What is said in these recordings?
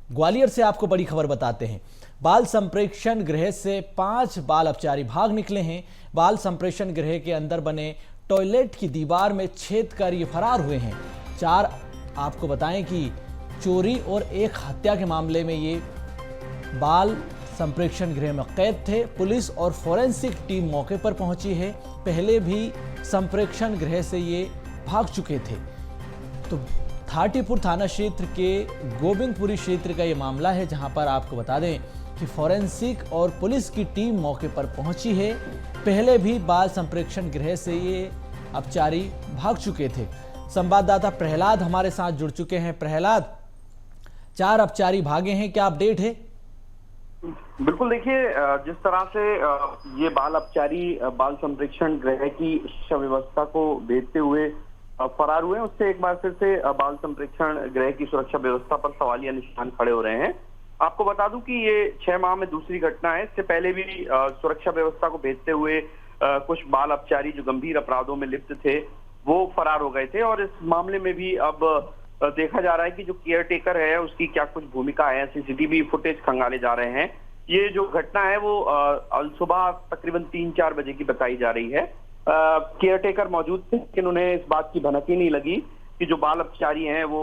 ग्वालियर से आपको बड़ी खबर बताते हैं। बाल संप्रेक्षण गृह से 5 बाल अपचारी भाग निकले हैं। बाल संप्रेक्षण गृह के अंदर बने टॉयलेट की दीवार में छेद कर ये फरार हुए हैं। 4 आपको बताएं कि चोरी और एक हत्या के मामले में ये बाल संप्रेक्षण गृह में कैद थे। पुलिस और फोरेंसिक टीम मौके पर पहुंची है। पहले भी संप्रेक्षण गृह से ये भाग चुके थे। तो थाटीपुर थाना क्षेत्र के गोविंदपुरी क्षेत्र का ये मामला है, जहां पर आपको बता दें कि फोरेंसिक और पुलिस की टीम मौके पर पहुंची है। पहले भी बाल संप्रेक्षण गृह से ये अपचारी भाग चुके थे। संवाददाता प्रहलाद हमारे साथ जुड़ चुके हैं। प्रहलाद, 4 अपचारी भागे हैं, क्या अपडेट है? बिल्कुल, देखिए, जिस तरह से ये बाल अपचारी बाल संप्रेक्षण गृह की शिक्षा व्यवस्था को भेदते हुए फरार हुए, उससे एक बार फिर से बाल संप्रेक्षण गृह की सुरक्षा व्यवस्था पर सवालिया निशान खड़े हो रहे हैं। आपको बता दूं कि ये 6 माह में दूसरी घटना है। इससे पहले भी सुरक्षा व्यवस्था को भेदते हुए कुछ बाल अपचारी जो गंभीर अपराधों में लिप्त थे वो फरार हो गए थे। और इस मामले में भी अब देखा जा रहा है कि जो केयर टेकर है उसकी क्या कुछ भूमिका है। सीसीटीवी फुटेज खंगाले जा रहे हैं। ये जो घटना है वो सुबह तकरीबन 3-4 बजे की बताई जा रही है। केयर टेकर मौजूद थे, लेकिन उन्हें इस बात की भनक ही नहीं लगी कि जो बाल अपचारी हैं वो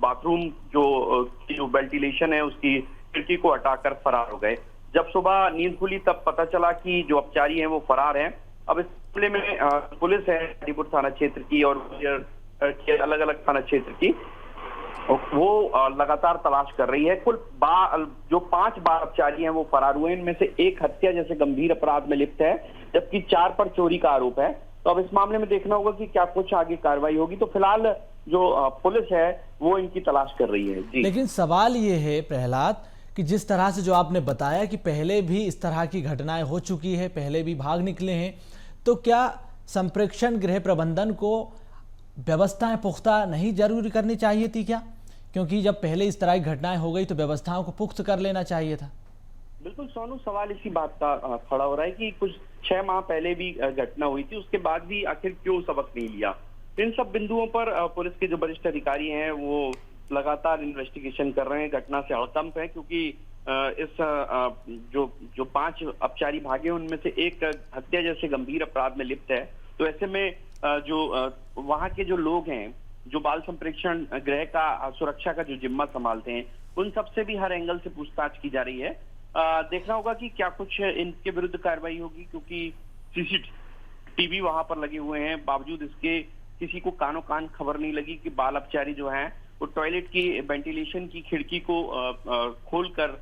बाथरूम जो वेंटिलेशन है उसकी खिड़की को हटाकर फरार हो गए। जब सुबह नींद खुली तब पता चला कि जो अपचारी हैं वो फरार हैं। अब इस मामले में पुलिस है थाटीपुर थाना क्षेत्र की और अलग अलग थाना क्षेत्र की, वो लगातार तलाश कर रही है। कुल जो 5 बाल अपचारी हैं वो फरार हुए। इनमें से एक हत्या जैसे गंभीर अपराध में लिप्त है, जबकि 4 पर चोरी का आरोप है। तो अब इस मामले में देखना होगा कि क्या कुछ आगे कार्रवाई होगी। तो फिलहाल जो पुलिस है वो इनकी तलाश कर रही है। जी, लेकिन सवाल ये है प्रहलाद कि जिस तरह से जो आपने बताया कि पहले भी इस तरह की घटनाएं हो चुकी है, पहले भी भाग निकले हैं, तो क्या संप्रेक्षण गृह प्रबंधन को व्यवस्थाएं पुख्ता नहीं जरूरी करनी चाहिए थी क्या? क्योंकि जब पहले इस तरह की घटनाएं हो गई तो व्यवस्थाओं को पुख्त कर लेना चाहिए था। बिल्कुल सोनू, सवाल इसी बात का खड़ा हो रहा है कि कुछ 6 माह पहले भी घटना हुई थी, उसके बाद भी आखिर क्यों सबक नहीं लिया। इन सब बिंदुओं पर पुलिस के जो वरिष्ठ अधिकारी हैं वो लगातार इन्वेस्टिगेशन कर रहे हैं। घटना से हड़कंप है, क्योंकि इस जो 5 अपचारी भागे उनमें से एक हत्या जैसे गंभीर अपराध में लिप्त है। तो ऐसे में जो वहां के जो लोग हैं जो बाल संप्रेक्षण गृह का सुरक्षा का जो जिम्मा संभालते हैं, उन सबसे भी हर एंगल से पूछताछ की जा रही है। देखना होगा कि क्या कुछ इनके विरुद्ध कार्रवाई होगी, क्योंकि सीसीटीवी वहां पर लगे हुए हैं। बावजूद इसके किसी को कानो कान खबर नहीं लगी कि बाल अपचारी जो हैं वो टॉयलेट की वेंटिलेशन की खिड़की को खोलकर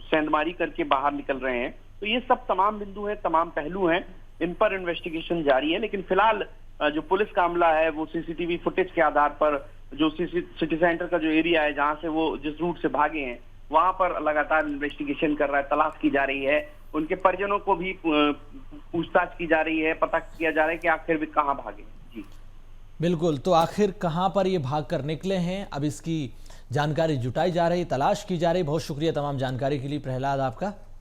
सेंधमारी करके बाहर निकल रहे हैं। तो ये सब तमाम बिंदु हैं, तमाम पहलू हैं, इन पर इन्वेस्टिगेशन जारी है। लेकिन फिलहाल जो पुलिस का अमला है वो सीसीटीवी फुटेज के आधार पर जो सिटी सेंटर का जो एरिया है जहां से वो जिस रूट से भागे हैं वहां पर लगातार इन्वेस्टिगेशन कर रहा है, तलाश की जा रही है। उनके परिजनों को भी पूछताछ की जा रही है, पता किया जा रहा है कि आखिर वे कहां भागे। जी बिल्कुल, तो आखिर कहां पर ये भाग कर निकले हैं, अब इसकी जानकारी जुटाई जा रही, तलाश की जा रही। बहुत शुक्रिया तमाम जानकारी के लिए प्रहलाद आपका।